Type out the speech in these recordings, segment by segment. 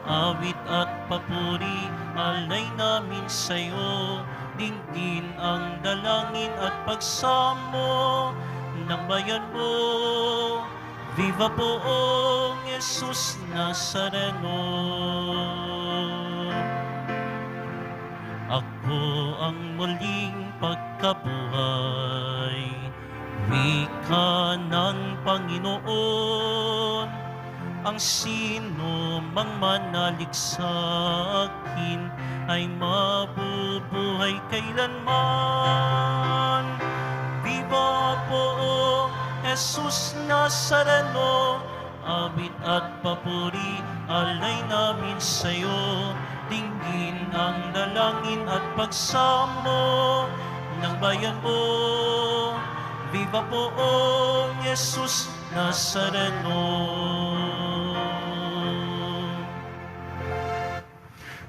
awit at papuri, alay namin sa'yo. Dinggin ang dalangin at pagsamo ng bayan mo. Viva poong Jesus Nazareno. Ako ang muling pagkabuhay, wika ng Panginoon. Ang sino mang manalig sa akin ay mabubuhay kailanman. Viva poong Jesus Nazareno, awit at papuri, alay namin sa'yo. Dinggin ang dalangin at pagsamo ng bayan mo. Viva poong Jesus Nazareno.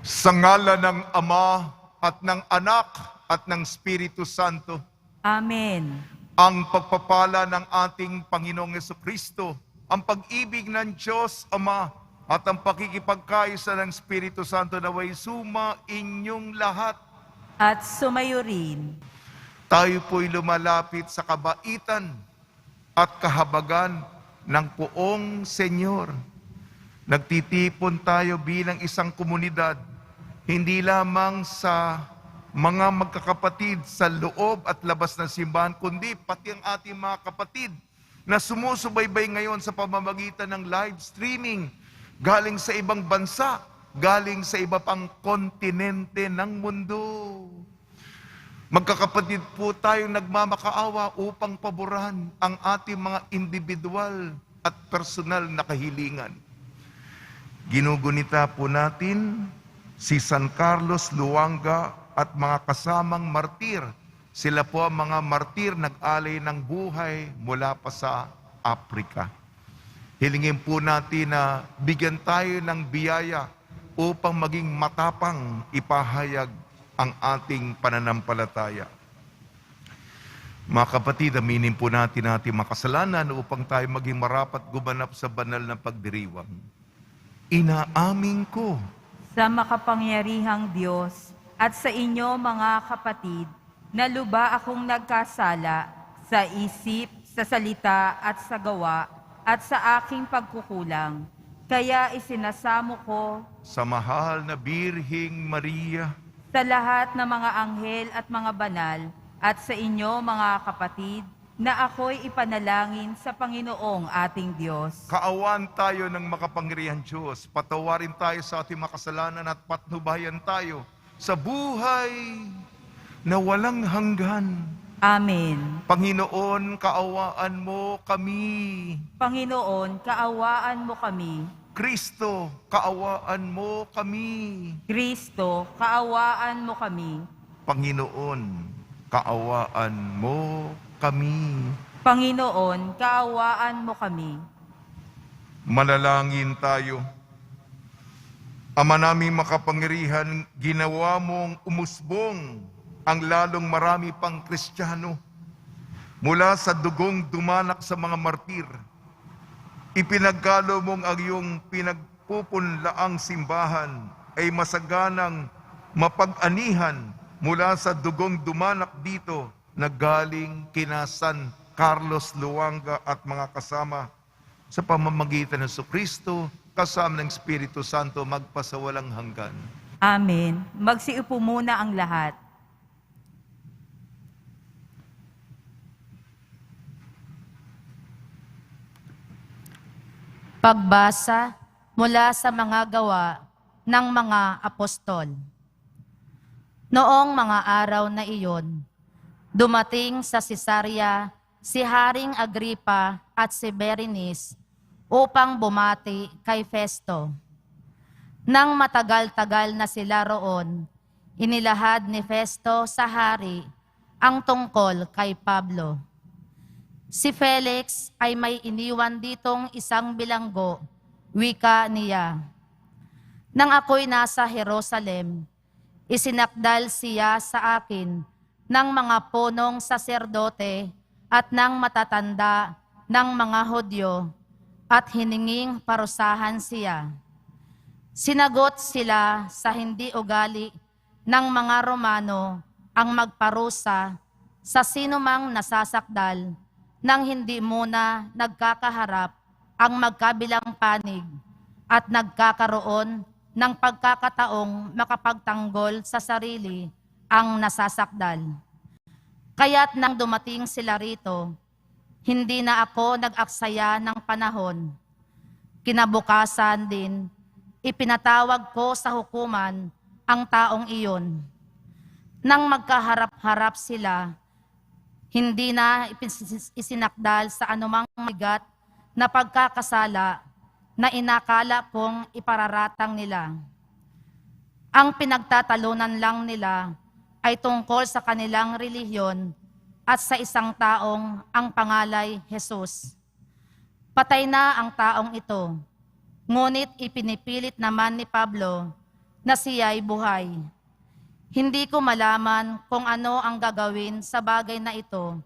Sa ngalan ng Ama at ng Anak at ng Espiritu Santo, Amen. ang pagpapala ng ating Panginoong Jesucristo, ang pag-ibig ng Diyos Ama, at ang pakikipagkaisa ng Espiritu Santo naway suma inyong lahat. At sumayo rin. Tayo po'y lumalapit sa kabaitan at kahabagan ng Poong Senyor. Nagtitipon tayo bilang isang komunidad, hindi lamang sa mga magkakapatid sa loob at labas ng simbahan, kundi pati ang ating mga kapatid na sumusubaybay ngayon sa pamamagitan ng live streaming galing sa ibang bansa, galing sa iba pang kontinente ng mundo. Magkakapatid po tayong nagmamakaawa upang paboran ang ating mga individual at personal na kahilingan. Ginugunita po natin si San Carlos Luanga at mga kasamang martir. Sila po ang mga martir nag-alay ng buhay mula pa sa Afrika. Hilingin po natin na bigyan tayo ng biyaya upang maging matapang ipahayag ang ating pananampalataya. Mga kapatid, aminin po natin ating makasalanan upang tayo maging marapat gumanap sa banal na pagdiriwang. Inaamin ko Sa makapangyarihang Diyos at sa inyo mga kapatid, na luba akong nagkasala sa isip, sa salita at sa gawa at sa aking pagkukulang. Kaya isinasamo ko sa mahal na Birhing Maria, sa lahat ng mga anghel at mga banal at sa inyo mga kapatid, na ako'y ipanalangin sa Panginoong ating Diyos. kaawaan tayo ng makapangyarihang Diyos. Patawarin tayo sa ating makasalanan at patnubayan tayo sa buhay na walang hanggan. Amen. Panginoon, kaawaan mo kami. Panginoon, kaawaan mo kami. Kristo, kaawaan mo kami. Kristo, kaawaan mo kami. Panginoon, kaawaan mo kami. Panginoon, kaawaan mo kami. Manalangin tayo. Ama naming makapangyarihan, ginawa mong umusbong ang lalong marami pang Kristiyano mula sa dugong dumanak sa mga martir. Ipinagkalo mong ang iyong pinagpupunlaang simbahan ay masaganang mapag-anihan mula sa dugong dumanak dito na galing kina San Carlos Luanga at mga kasama sa pamamagitan ng Jesucristo kasama ng Espiritu Santo magpasawalang hanggan. Amen. Magsiupo muna ang lahat. Pagbasa mula sa mga gawa ng mga apostol. Noong mga araw na iyon, dumating sa Cesarea si Haring Agripa at si Berenice upang bumati kay Festo. Nang matagal-tagal na sila roon, inilahad ni Festo sa hari ang tungkol kay Pablo. Si Felix ay may iniwan ditong isang bilanggo, wika niya. Nang ako'y nasa Jerusalem, isinakdal siya sa akin ng mga punong saserdote at ng matatanda ng mga Hudyo at hininging parusahan siya. Sinagot sila sa hindi ugali ng mga Romano ang magparusa sa sinumang nasasakdal nang hindi muna nagkakaharap ang magkabilang panig at nagkakaroon ng pagkakataong makapagtanggol sa sarili ang nasasakdal. Kaya't nang dumating sila rito, hindi na ako nag-aksaya ng panahon. Kinabukasan din, ipinatawag ko sa hukuman ang taong iyon. Nang magkaharap-harap sila, hindi na isinakdal sa anumang mabigat na pagkakasala na inakala kong ipararatang nila. Ang pinagtatalunan lang nila ay tungkol sa kanilang relihiyon at sa isang taong ang pangalay Jesus. Patay na ang taong ito, ngunit ipinipilit naman ni Pablo na siya'y buhay. Hindi ko malaman kung ano ang gagawin sa bagay na ito,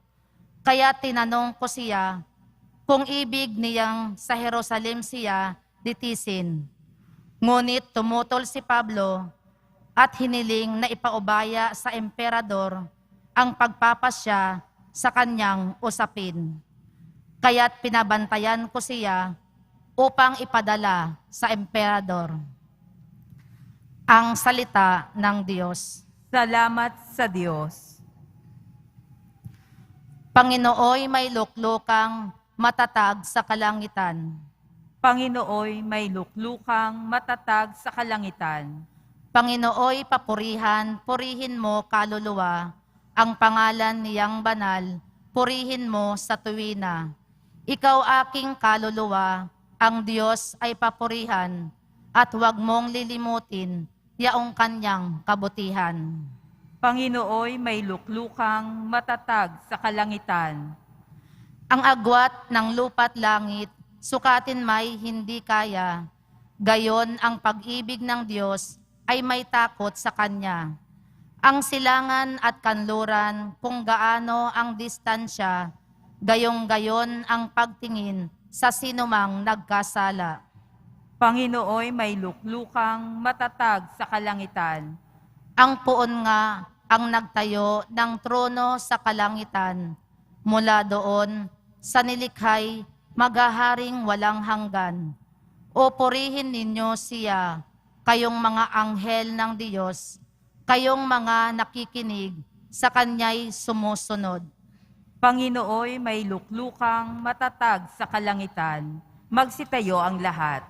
kaya tinanong ko siya kung ibig niyang sa Jerusalem siya litisin. Ngunit tumutol si Pablo at hiniling na ipaubaya sa emperador ang pagpapasya sa kanyang usapin. Kaya't pinabantayan ko siya upang ipadala sa emperador. Ang salita ng Diyos. Salamat sa Diyos. Panginooy may luklukang matatag sa kalangitan. Panginooy may luklukang matatag sa kalangitan. Panginooy papurihan, purihin mo kaluluwa, ang pangalan niyang banal, purihin mo sa tuwina. Ikaw aking kaluluwa, ang Diyos ay papurihan, at huwag mong lilimutin yaong kanyang kabutihan. Panginooy may luklukang matatag sa kalangitan. Ang agwat ng lupa't langit, sukatin may hindi kaya. Gayon ang pag-ibig ng Diyos ay may takot sa Kanya. Ang silangan at kanluran kung gaano ang distansya, gayong-gayon ang pagtingin sa sinumang nagkasala. Panginooy may luklukang matatag sa kalangitan. Ang puon nga ang nagtayo ng trono sa kalangitan. Mula doon, sa nilikhay, maghaharing walang hanggan. O purihin ninyo siya, kayong mga anghel ng Diyos, kayong mga nakikinig, sa Kanya'y sumusunod. Panginooy may luklukang matatag sa kalangitan. Magsitayo ang lahat.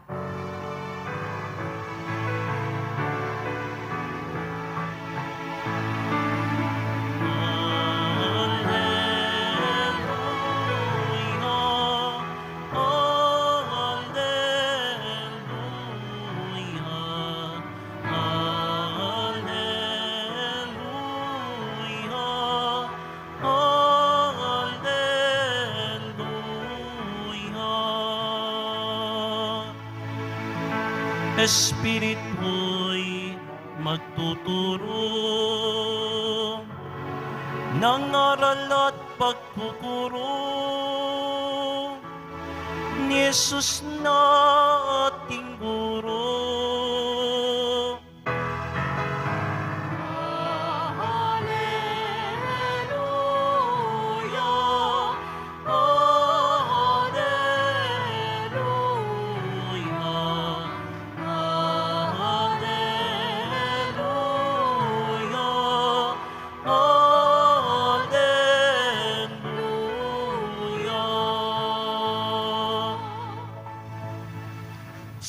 Espiritu'y magtuturo ng aral at pagkukuro ni Jesus na ating guro.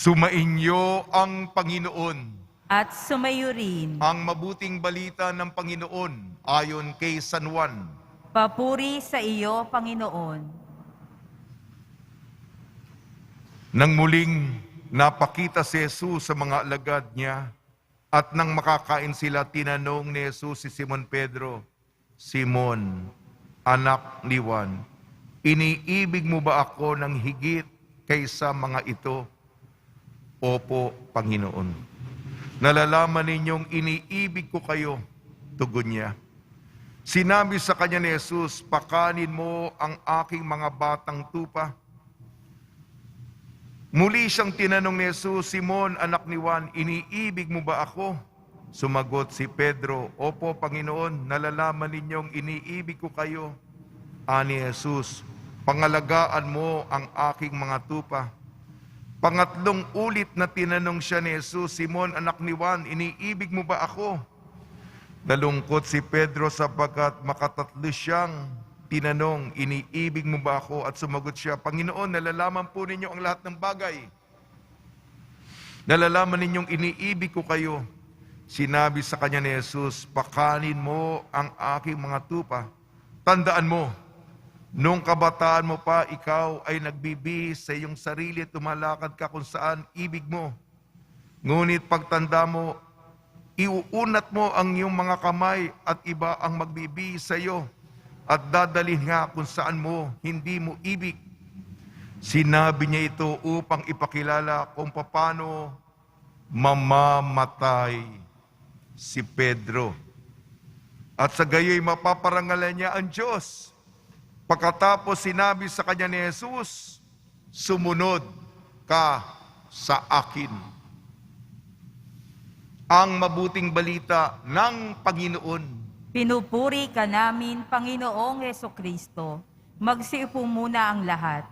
Sumainyo ang Panginoon. At sumayo rin. Ang mabuting balita ng Panginoon ayon kay San Juan. Papuri sa iyo, Panginoon. Nang muling napakita si Jesus sa mga alagad niya at nang makakain sila, tinanong ni Jesus si Simon Pedro, Simon, anak ni Juan, iniibig mo ba ako ng higit kaysa mga ito? Opo, Panginoon. Nalalaman ninyong iniibig ko kayo, tugon niya. Sinabi sa kanya ni Jesus, pakanin mo ang aking mga batang tupa. Muli siyang tinanong ni Jesus, Simon, anak ni Juan, iniibig mo ba ako? Sumagot si Pedro, Opo, Panginoon, nalalaman ninyong iniibig ko kayo. Ani Jesus, pangalagaan mo ang aking mga tupa. Pangatlong ulit na tinanong siya ni Jesus, Simon, anak ni Juan, iniibig mo ba ako? Nalungkot si Pedro sapagkat makatatlo siyang tinanong, iniibig mo ba ako? At sumagot siya, Panginoon, nalalaman po ninyo ang lahat ng bagay. Nalalaman ninyong iniibig ko kayo. Sinabi sa kanya ni Jesus, pakanin mo ang aking mga tupa. Tandaan mo, nung kabataan mo pa, ikaw ay nagbibihis sa iyong sarili at tumalakad ka kung saan ibig mo. Ngunit pagtanda mo, iuunat mo ang iyong mga kamay at iba ang magbibihis sa iyo at dadalhin nga kung saan mo hindi mo ibig. Sinabi niya ito upang ipakilala kung paano mamamatay si Pedro. At sa gayoy mapaparangalan niya ang Diyos. Pagkatapos sinabi sa kanya ni Jesus, sumunod ka sa akin. Ang mabuting balita ng Panginoon. Pinupuri ka namin, Panginoong Hesukristo. Magsiupo muna ang lahat.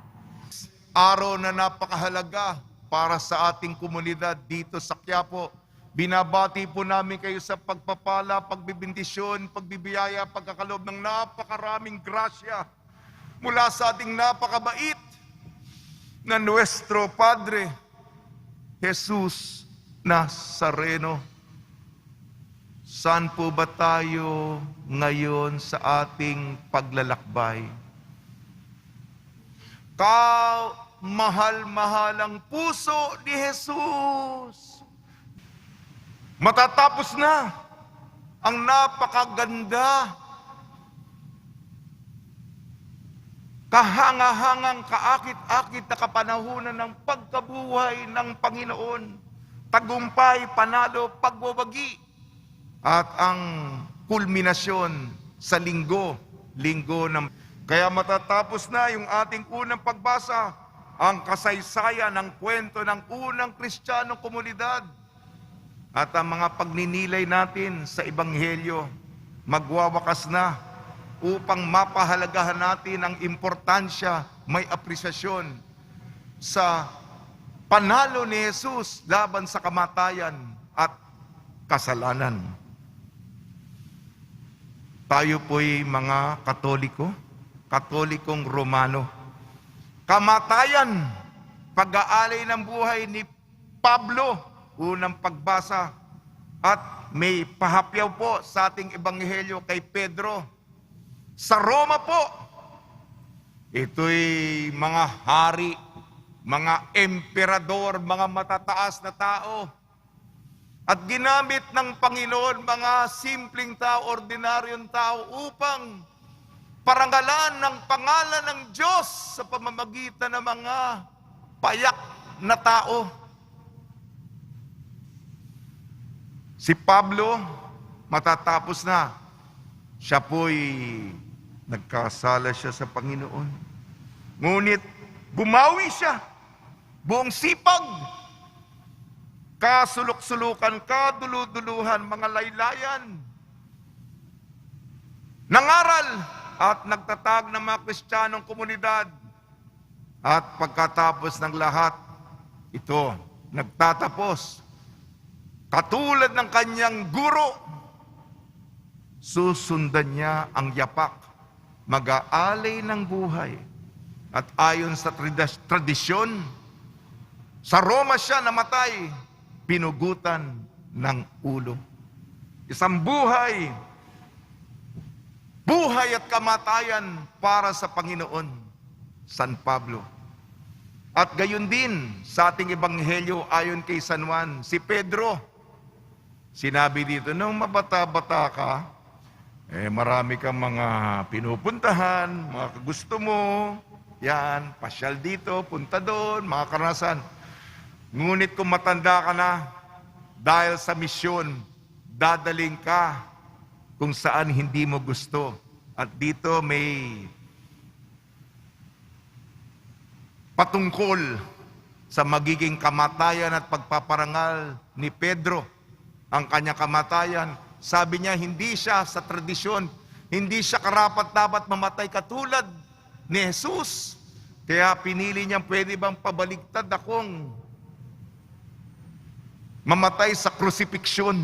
Araw na napakahalaga para sa ating komunidad dito sa Quiapo. Binabati po namin kayo sa pagpapala, pagbibindisyon, pagbibiyaya, pagkakaloob ng napakaraming grasya mula sa ating napakabait na Nuestro Padre, Jesus Nazareno. Saan po ba tayo ngayon sa ating paglalakbay? Mahal-mahalang puso ni Jesus. Matatapos na ang napakaganda, kahanga-hangang kaakit-akit na kapanahunan ng pagkabuhay ng Panginoon, tagumpay, panalo, pagbabagi, at ang kulminasyon sa linggo ng... Kaya matatapos na yung ating unang pagbasa, ang kasaysayan ng kwento ng unang Kristiyanong komunidad. At ang mga pagninilay natin sa Ebanghelyo, magwawakas na upang mapahalagahan natin ang importansya, may apresyasyon sa panalo ni Jesus laban sa kamatayan at kasalanan. Tayo po'y mga Katoliko, Katolikong Romano. Kamatayan, pag-aalay ng buhay ni Pablo, unang pagbasa, at may pahapyaw po sa ating Ebanghelyo kay Pedro. Sa Roma po, ito'y mga hari, mga emperador, mga matataas na tao. At ginamit ng Panginoon mga simpleng tao, ordinaryong tao upang parangalan ng pangalan ng Diyos sa pamamagitan ng mga payak na tao. Si Pablo, matatapos na. Siya po'y nagkasala siya sa Panginoon. Ngunit bumawi siya. Buong sipag. Kasulok-sulukan, kaduluduluhan, mga laylayan. Nangaral at nagtatag ng mga Kristiyanong komunidad. At pagkatapos ng lahat, ito, nagtatapos. Katulad ng kanyang guro, susundan niya ang yapak, mag-aalay ng buhay. At ayon sa tradisyon, sa Roma siya namatay, pinugutan ng ulo. Isang buhay at kamatayan para sa Panginoon, San Pablo. At gayon din sa ating Ebanghelyo ayon kay San Juan, si Pedro, sinabi dito, nung mabata-bata ka, marami kang mga pinupuntahan, mga gusto mo, yan, pasyal dito, punta doon, mga karanasan. Ngunit kung matanda ka na, dahil sa misyon, dadaling ka kung saan hindi mo gusto. At dito may patungkol sa magiging kamatayan at pagpaparangal ni Pedro. Ang kanyang kamatayan, sabi niya, hindi siya sa tradisyon, hindi siya karapat-dapat mamatay katulad ni Jesus. Kaya pinili niya, pwede bang pabaligtad akong mamatay sa crucifixion?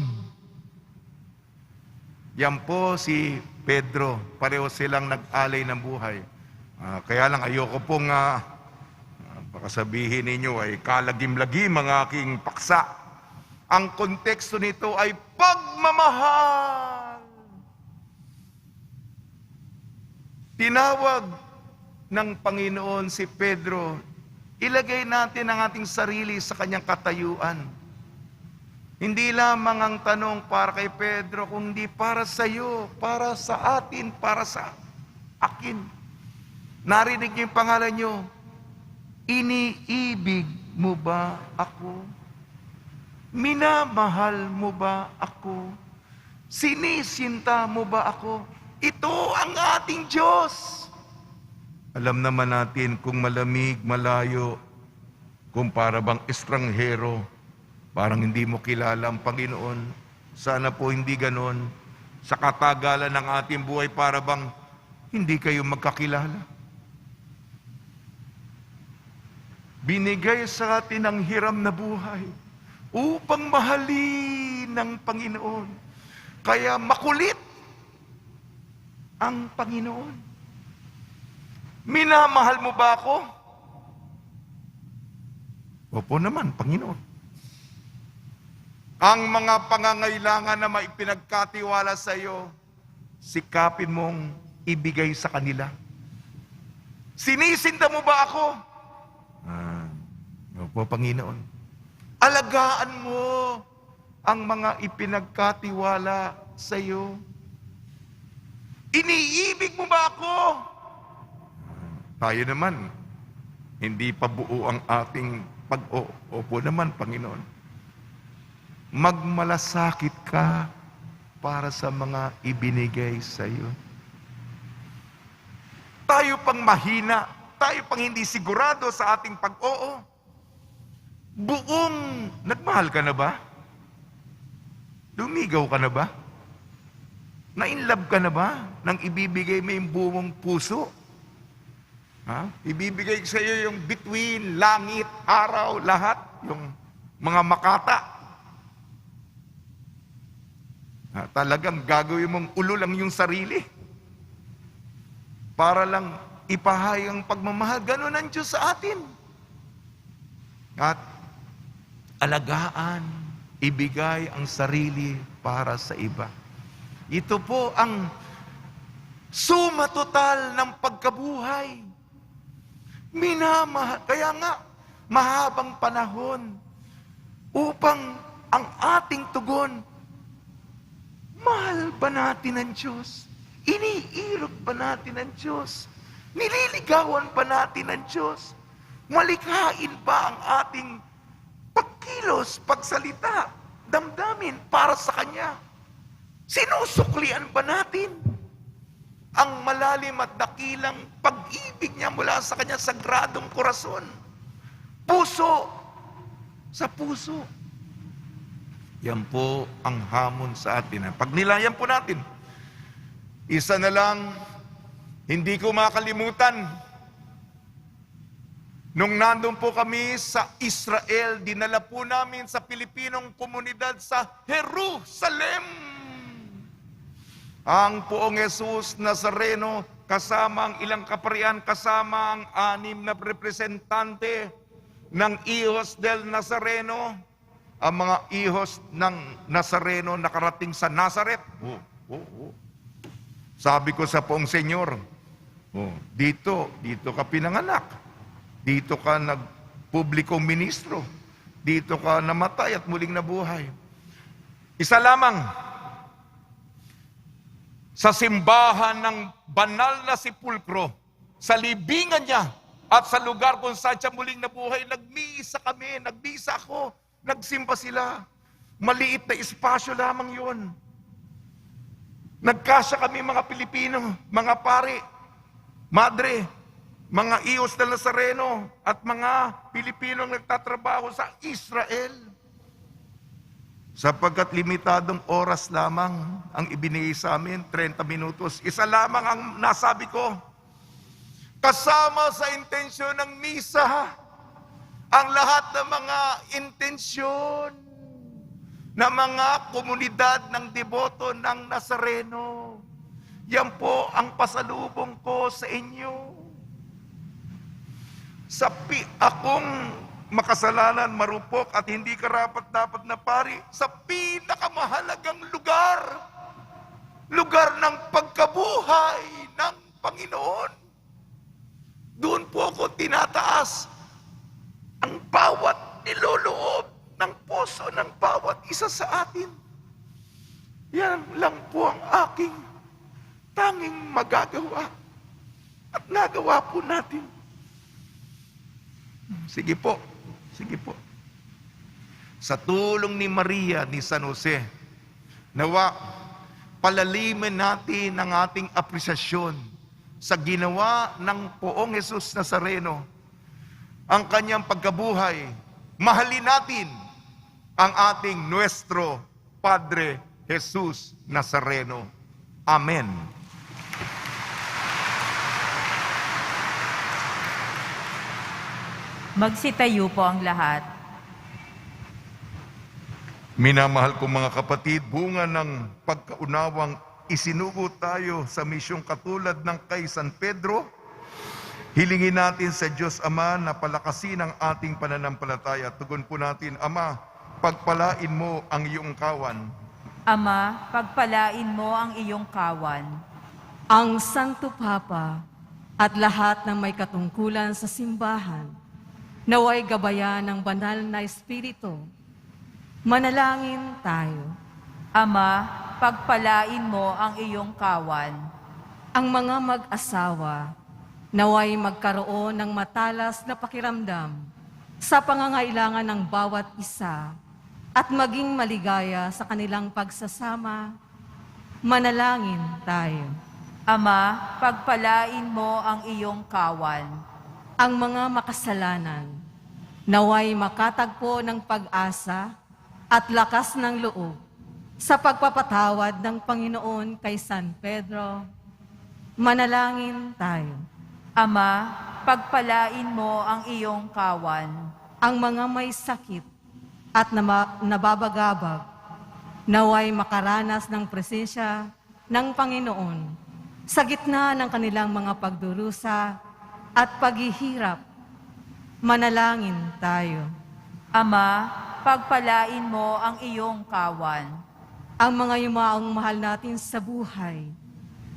Yan po si Pedro, pareho silang nag-alay ng buhay. Kaya lang ayoko pong baka sabihin ninyo ay kalagim-lagim ang aking paksa. Ang konteksto nito ay pagmamahal. Tinawag ng Panginoon si Pedro, ilagay natin ang ating sarili sa kanyang katayuan. Hindi lamang ang tanong para kay Pedro, kundi para sa iyo, para sa atin, para sa akin. Narinig niyo yung pangalan niyo, iniibig mo ba ako? Minamahal mo ba ako? Sinisinta mo ba ako? Ito ang ating Diyos. Alam naman natin kung malamig, malayo, kung para bang estranghero, parang hindi mo kilala ang Panginoon. Sana po hindi ganon. Sa katagalan ng ating buhay, para bang hindi kayo magkakilala. Binigay sa atin ang hiram na buhay upang mahalin ng Panginoon. Kaya makulit ang Panginoon. Minamahal mo ba ako? Opo naman, Panginoon. Ang mga pangangailangan na maipinagkatiwala sa iyo, sikapin mong ibigay sa kanila. Sinisinta mo ba ako? Opo, Panginoon. Alagaan mo ang mga ipinagkatiwala sa iyo. Iniibig mo ba ako? Tayo naman, hindi pa buo ang ating pag-opo naman, Panginoon. Magmalasakit ka para sa mga ibinigay sa iyo. Tayo pang mahina, tayo pang hindi sigurado sa ating pag-oo. Buong, nagmahal ka na ba? Lumigaw ka na ba? Na-inlove ka na ba? Nang ibibigay mo yung buong puso? Ibibigay sa iyo yung bituin, langit, araw, lahat, yung mga makata. Talagang gagawin mong ulo lang yung sarili. Para lang ipahayag ang pagmamahal. Ganun ang Diyos sa atin. At alagaan, ibigay ang sarili para sa iba. Ito po ang suma total ng pagkabuhay. Minamahal. Kaya nga, mahabang panahon upang ang ating tugon, mahal ba natin ang Diyos? Iniirog ba natin ang Diyos? Nililigawan ba natin ang Diyos? Malikhain ba ang ating pagkilos, pagsalita, damdamin para sa Kanya? Sinusuklian ba natin ang malalim at dakilang pag-ibig niya mula sa Kanyang sagradong korason? Puso sa puso. Yan po ang hamon sa atin. Pag nilayan po natin, isa na lang, hindi ko makalimutan, nung nandun po kami sa Israel, dinala po namin sa Pilipinong komunidad sa Jerusalem. Ang Poong Jesus Nazareno, kasama ang ilang kaparian, kasama ang 6 na representante ng Hijos del Nazareno, ang mga Hijos ng Nazareno nakarating sa Nazaret. Sabi ko sa Poong Senyor, dito ka pinanganak. Dito ka nagpublikong ministro. Dito ka namatay at muling nabuhay. Isa lamang, sa simbahan ng banal na sepulkro, sa libingan niya at sa lugar kung saan siya muling nabuhay, nagmisa kami, nagmisa ako, nagsimba sila. Maliit na espasyo lamang yun. Nagkasya kami mga Pilipino, mga pare, madre, mga Iyos na Nazareno at mga Pilipinong nagtatrabaho sa Israel. Sapagkat limitadong oras lamang ang ibinigay sa amin, 30 minutos. Isa lamang ang nasabi ko. Kasama sa intensyon ng misa, ang lahat ng mga intensyon na mga komunidad ng deboto ng Nazareno. Yan po ang pasalubong ko sa inyo. Akong makasalanan, marupok at hindi karapat-dapat na pari sa pinakamahalagang lugar ng pagkabuhay ng Panginoon. Doon po ako tinataas ang bawat niloloob ng puso ng bawat isa sa atin. Yan lang po ang aking tanging magagawa at nagawa po natin. Sige po. Sa tulong ni Maria, ni San Jose, nawa palalimin natin ang ating apresyasyon sa ginawa ng Poong Jesus Nazareno, ang kanyang pagkabuhay. Mahalin natin ang ating Nuestro Padre Jesus Nazareno. Amen. Magsitayo po ang lahat. Minamahal kong mga kapatid, bunga ng pagkaunawang isinugo tayo sa misyong katulad ng kay San Pedro, hilingin natin sa Diyos Ama na palakasin ang ating pananampalataya. Tugon po natin, Ama, pagpalain mo ang iyong kawan. Ama, pagpalain mo ang iyong kawan. Ang Santo Papa at lahat ng may katungkulan sa simbahan, naway gabayan ng banal na Espiritu. Manalangin tayo. Ama, pagpalain mo ang iyong kawan. Ang mga mag-asawa, naway magkaroon ng matalas na pakiramdam sa pangangailangan ng bawat isa at maging maligaya sa kanilang pagsasama. Manalangin tayo. Ama, pagpalain mo ang iyong kawan. Ang mga makasalanan, naway makatagpo ng pag-asa at lakas ng loob sa pagpapatawad ng Panginoon kay San Pedro. Manalangin tayo. Ama, pagpalain mo ang iyong kawan. Ang mga may sakit at nababagabag, naway makaranas ng presensya ng Panginoon sa gitna ng kanilang mga pagdurusa at paghihirap. Manalangin tayo. Ama, pagpalain mo ang iyong kawan. Ang mga yumaong mahal natin sa buhay,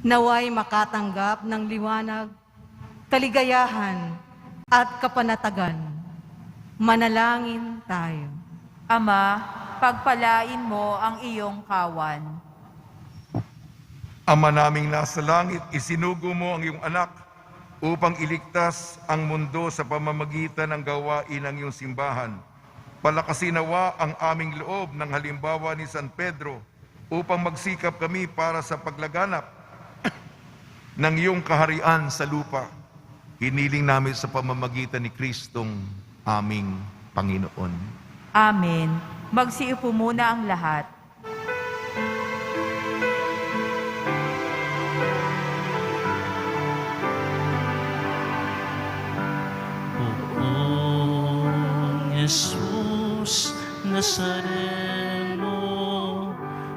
naway makatanggap ng liwanag, kaligayahan, at kapanatagan. Manalangin tayo. Ama, pagpalain mo ang iyong kawan. Ama naming nasa langit, isinugo mo ang iyong anak upang iligtas ang mundo sa pamamagitan ng gawain ng iyong simbahan. Palakasin nawa ang aming loob ng halimbawa ni San Pedro upang magsikap kami para sa paglaganap ng iyong kaharian sa lupa. Hiniling namin sa pamamagitan ni Kristong aming Panginoon. Amen. Magsiupo muna ang lahat. Poong Jesus Nazareno,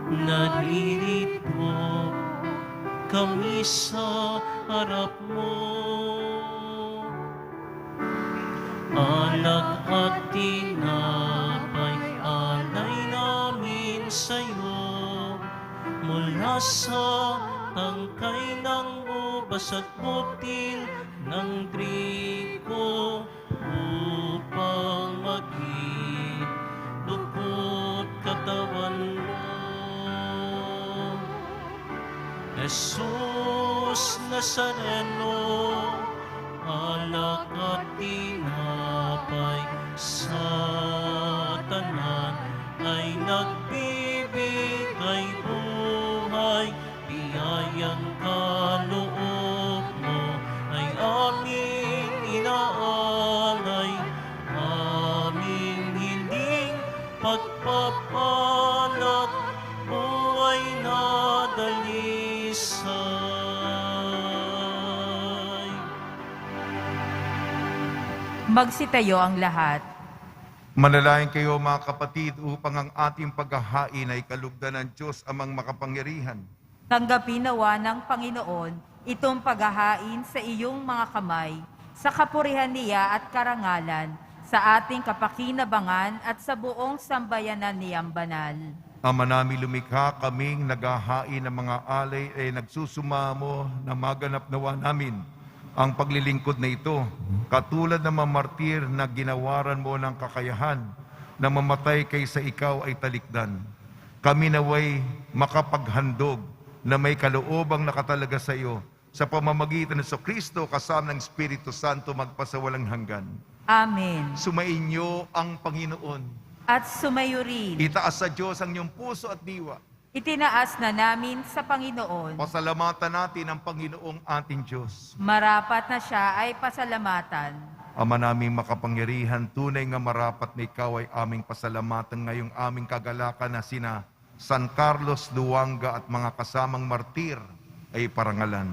naririto kami sa harap mo. Alak at tinapay, alay namin sa'yo. Mula sa tangkay ng ubas at putil ng trigo, upang maging lukot katawan mo. Jesus Nazareno, alak at tinapay sa tanan ay nagbibigay buhay. Biyayang kaloob mo ay aming alak, buhay na dalisay. Magsitayo ang lahat. Manalangin kayo mga kapatid upang ang ating paghahain ay kalugdan ng Diyos amang makapangyarihan. Tanggapin nawa ng Panginoon itong paghahain sa iyong mga kamay, sa kapurihan niya at karangalan, sa ating kapakinabangan at sa buong sambayanan niyang banal. Ama namin lumikha, kaming naghahain ng mga alay ay nagsusumamo na maganap nawa namin ang paglilingkod na ito, katulad ng mga martir na ginawaran mo ng kakayahan na mamatay kaysa ikaw ay talikdan. Kami naway makapaghandog na may kaloobang nakatalaga sa iyo sa pamamagitan ng Kristo kasama ng Espiritu Santo magpasawalang hanggan. Amen. Sumainyo ang Panginoon. At sumayo rin. Itaas sa Diyos ang iyong puso at diwa. Itinaas na namin sa Panginoon. Pasalamatan natin ang Panginoong ating Diyos. Marapat na siya ay pasalamatan. Ama naming makapangyarihan, tunay nga marapat na ikaw ay aming pasalamatan ngayong aming kagalakan na sina San Carlos Luanga at mga kasamang martir ay parangalan.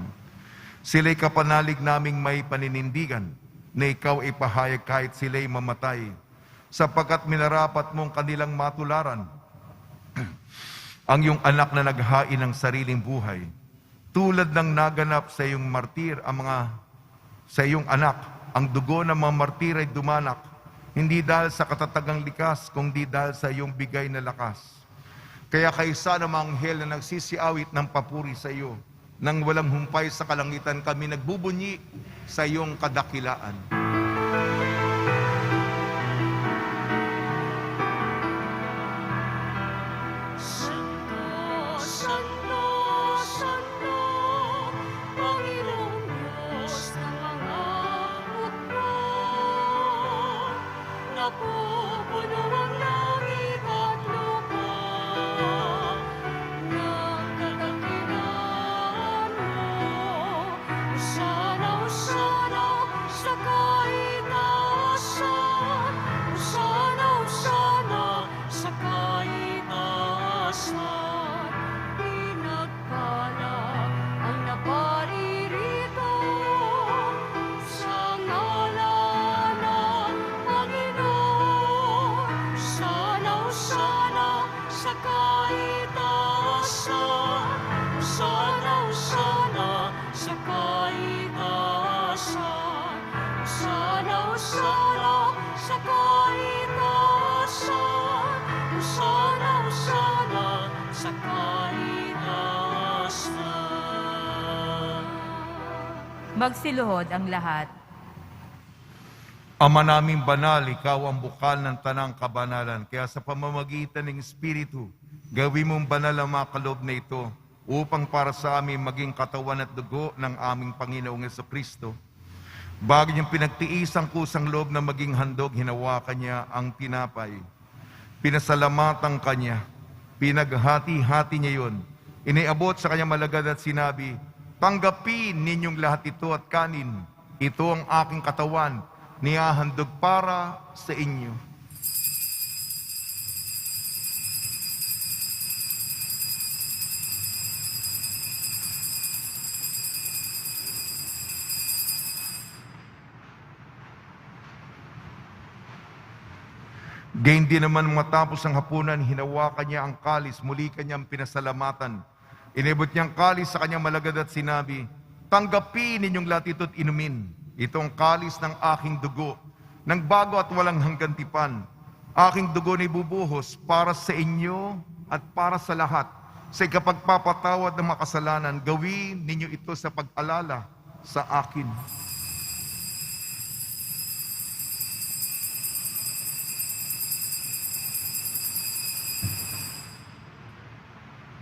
Sila'y kapanalig naming may paninindigan na ikaw ay pahayag kahit sila'y mamatay, sapagkat minarapat mong kanilang matularan ang iyong anak na naghain ng sariling buhay. Tulad ng naganap sa iyong martir, sa iyong anak, ang dugo ng mga martir ay dumanak, hindi dahil sa katatagang likas, kundi dahil sa iyong bigay na lakas. Kaya kaysa ng mga anghel na nagsisiawit ng papuri sa iyo, nang walang humpay sa kalangitan kami nagbubunyi sa iyong kadakilaan. Magsiluhod ang lahat. Ama naming banal, ikaw ang bukal ng tanang kabanalan. Kaya sa pamamagitan ng Espiritu, gawin mong banal ang mga kaloob na ito upang para sa amin maging katawan at dugo ng aming Panginoong Jesucristo. Bago niyang pinagtiis ang kusang loob na maging handog, hinawakan niya ang tinapay. Pinasalamatan kanya, pinaghati-hati niya yun. Iniabot sa kanyang malagad at sinabi, tanggapin ninyong lahat ito at kanin. Ito ang aking katawan, nihahandog para sa inyo. Gayon din naman matapos ang hapunan, hinawakan niya ang kalis, muli kanyang pinasalamatan. Inibot niyang kalis sa kanyang malagad at sinabi, tanggapin ninyong lahat ito at inumin. Itong kalis ng aking dugo, ng bago at walang hanggang tipan. Aking dugo na ibubuhos para sa inyo at para sa lahat. Sa ikapagpapatawad ng makasalanan, gawin ninyo ito sa pag-alala sa akin.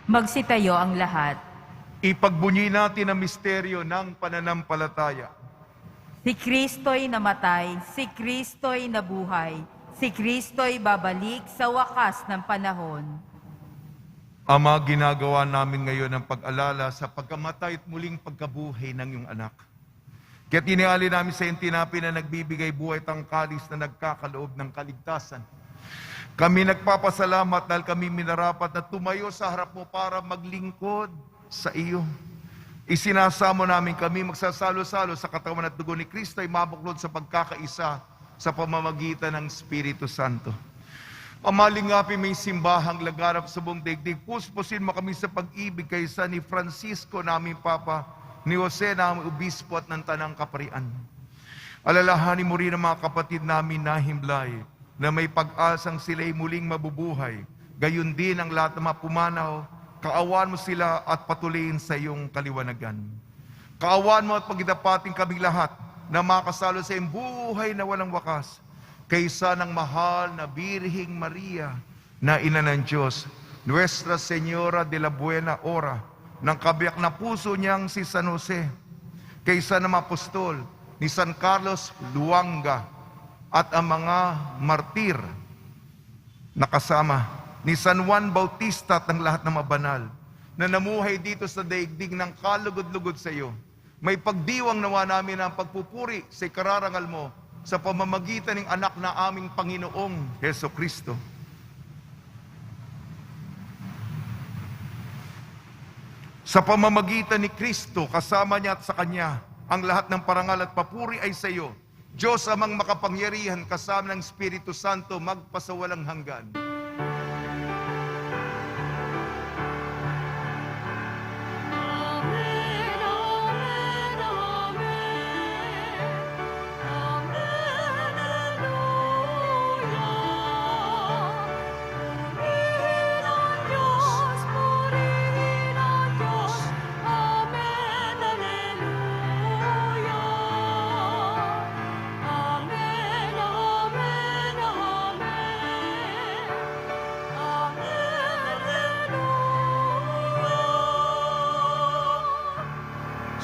Magsitayo ang lahat. Ipagbunyi natin ang misteryo ng pananampalataya. Si Kristo'y namatay, si Kristo'y nabuhay, si Kristo'y babalik sa wakas ng panahon. Ama, ginagawa namin ngayon ang pag-alala sa pagkamatay at muling pagkabuhay ng iyong anak. Kaya tiniali namin sa iyong tinapay na nagbibigay buhay at ang kalis na nagkakaloob ng kaligtasan. Kami nagpapasalamat dahil kami minarapat na tumayo sa harap mo para maglingkod sa iyo. Isinasamo namin kami magsasalo-salo sa katawan at dugo ni Kristo ay mabuklod sa pagkakaisa sa pamamagitan ng Espiritu Santo. Amalingapi may simbahang laganap sa buong daigdig. Puspusin mo kami sa pag-ibig kaysa ni Francisco naming Papa, ni Jose naming Obispo at ng Tanang Kaparian. Alalahanin mo rin ang mga kapatid namin na himlay, na may pag-asang sila'y muling mabubuhay. Gayon din ang lahat ng mga pumanaw, kaawaan mo sila at patuloyin sa iyong kaliwanagan. Kaawaan mo at pagdapating kaming lahat na makasalo sa iyong buhay na walang wakas, kaysa ng mahal na Birhing Maria na Ina ng Diyos, Nuestra Señora de la Buena Hora, ng kabiyak na puso niyang si San Jose, kaysa ng apostol ni San Carlos Luanga, at ang mga martir na kasama ni San Juan Bautista at ang lahat ng mabanal na namuhay dito sa daigdig ng kalugod-lugod sa iyo. May pagdiwang nawa namin ang pagpupuri sa ikararangal mo sa pamamagitan ng anak na aming Panginoong Heso Kristo. Sa pamamagitan ni Kristo, kasama niya at sa Kanya, ang lahat ng parangal at papuri ay sa iyo, Diyos amang makapangyarihan kasama ng Espiritu Santo magpasawalang hanggan.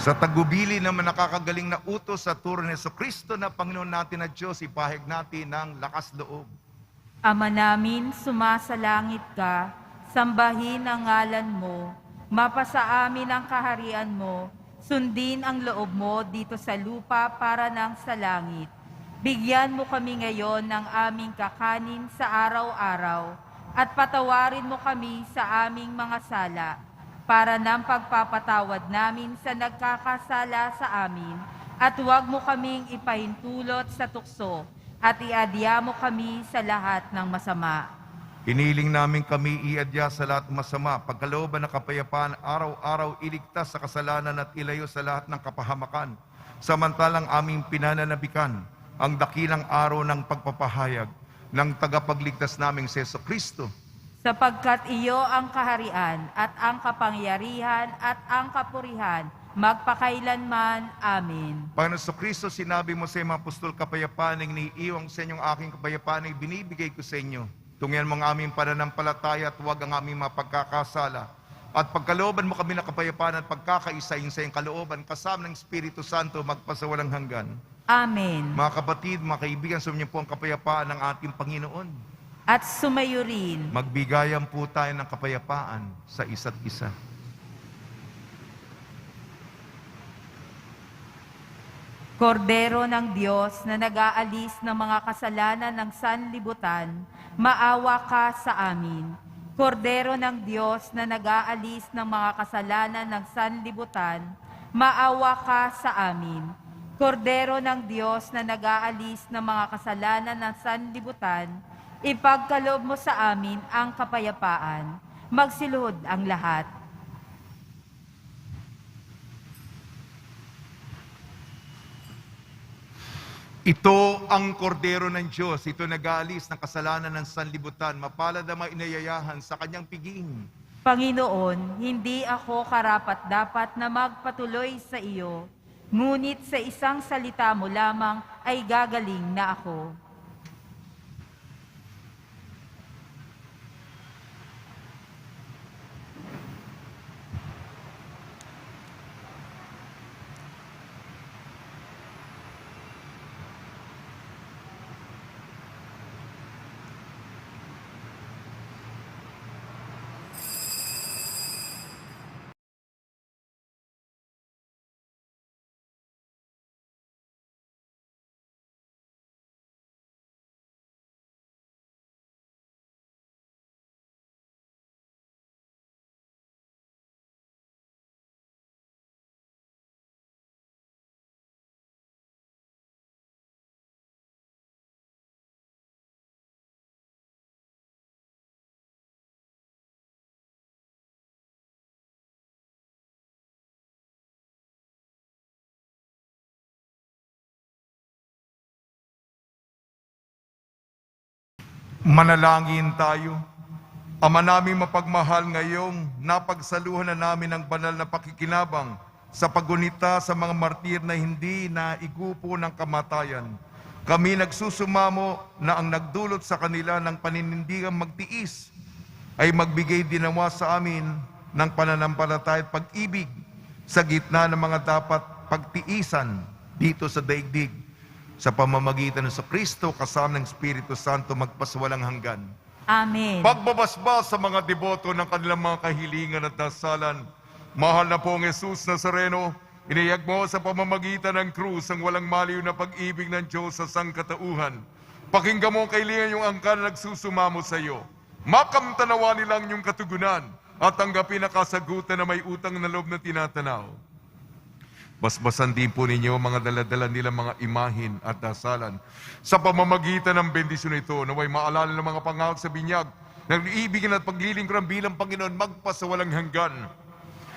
Sa tagubili naman nakakagaling na utos sa turo ni Jesucristo na Panginoon natin na Diyos, ipahig natin ng lakas loob. Ama namin, sumasalangit ka, sambahin ang ngalan mo, mapasa amin ang kaharian mo, sundin ang loob mo dito sa lupa para nang sa langit. Bigyan mo kami ngayon ng aming kakanin sa araw-araw at patawarin mo kami sa aming mga sala para ng pagpapatawad namin sa nagkakasala sa amin, at huwag mo kaming ipahintulot sa tukso, at iadya mo kami sa lahat ng masama. Iniling namin kami iadya sa lahat ng masama, pagkalooban ng kapayapaan, araw-araw iligtas sa kasalanan at ilayo sa lahat ng kapahamakan, samantalang aming pinananabikan ang dakilang araw ng pagpapahayag ng tagapagligtas naming si Jesucristo. Sapagkat iyo ang kaharian at ang kapangyarihan at ang kapurihan, magpakailanman. Amen. Panginoon Jesucristo, sinabi mo sa mga apostol, kapayapaan ng iniiwang sa inyong aking kapayapaan ay binibigay ko sa inyo. Tungyan mo ang aming pananampalataya at huwag ang aming mapagkakasala. At pagkalooban mo kami ng kapayapaan at pagkakaisayin sa iyong kalooban, kasama ng Espiritu Santo, magpasawalang hanggan. Amen. Mga kapatid, mga kaibigan, sumayin po ang kapayapaan ng ating Panginoon. At sumayo rin. Magbigayan po tayo ng kapayapaan sa isa't isa. Kordero ng Diyos na nag-aalis ng mga kasalanan ng sanlibutan, maawa ka sa amin. Kordero ng Diyos na nag-aalis ng mga kasalanan ng sanlibutan, maawa ka sa amin. Kordero ng Diyos na nag-aalis ng mga kasalanan ng sanlibutan, ipagkaloob mo sa amin ang kapayapaan. Magsiluhod ang lahat. Ito ang kordero ng Diyos. Ito nag-aalis ng kasalanan ng sanlibutan. Mapalad ang mga inayayahan sa kanyang piging. Panginoon, hindi ako karapat-dapat na magpatuloy sa iyo, ngunit sa isang salita mo lamang ay gagaling na ako. Manalangin tayo. Ama naming mapagmahal, ngayong napagsaluhan na namin ang banal na pakikinabang sa paggunita sa mga martir na hindi na igupo ng kamatayan. Kami nagsusumamo na ang nagdulot sa kanila ng paninindigang magtiis ay magbigay dinawa sa amin ng pananampalataya at pag-ibig sa gitna ng mga dapat pagtiisan dito sa daigdig. Sa pamamagitan ng Kristo kasama ng Espiritu Santo magpasawalang hanggan. Amen. Pagbabasbas sa mga deboto ng kanilang mga kahilingan at dasalan, mahal na pong Jesus Nazareno, iniyag mo sa pamamagitan ng krus ang walang maliw na pag-ibig ng Diyos sa sangkatauhan. Pakinggan mo ang kahilingan yung angkan na nagsusumamo sa iyo. Makamtanawa nilang yung katugunan at tanggapin na kasagutan na may utang na loob na tinatanaw. Basbasan din po ninyo mga daladala nilang mga imahin at dasalan. Sa pamamagitan ng bendisyon ito, naway maalala ng mga pangako sa binyag, ng iibigin at paglilingkuran bilang Panginoon magpasawalang hanggan.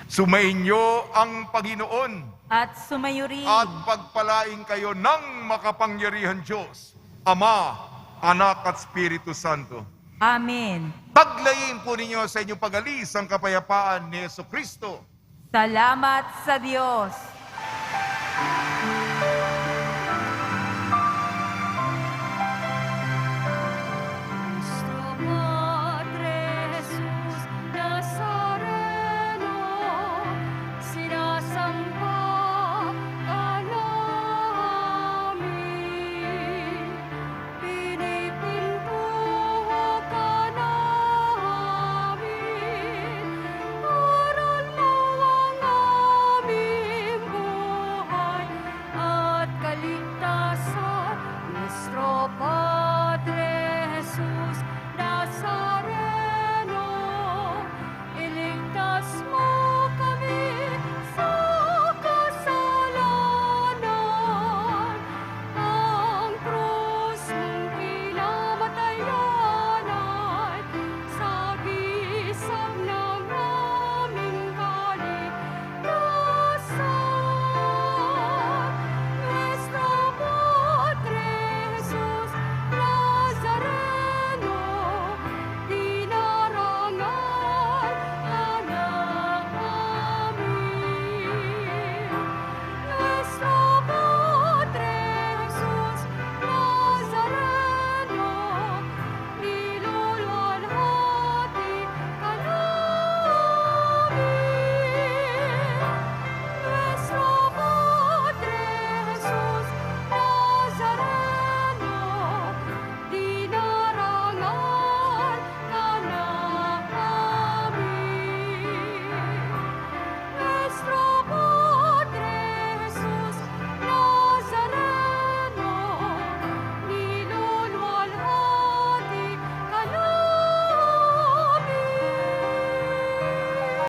Sumayin niyo ang Panginoon At sumayo rin at pagpalain kayo ng makapangyarihan Diyos, Ama, Anak at Espiritu Santo. Amen. Paglayin po ninyo sa inyong pag-alis ang kapayapaan ni Jesucristo. Salamat sa Diyos.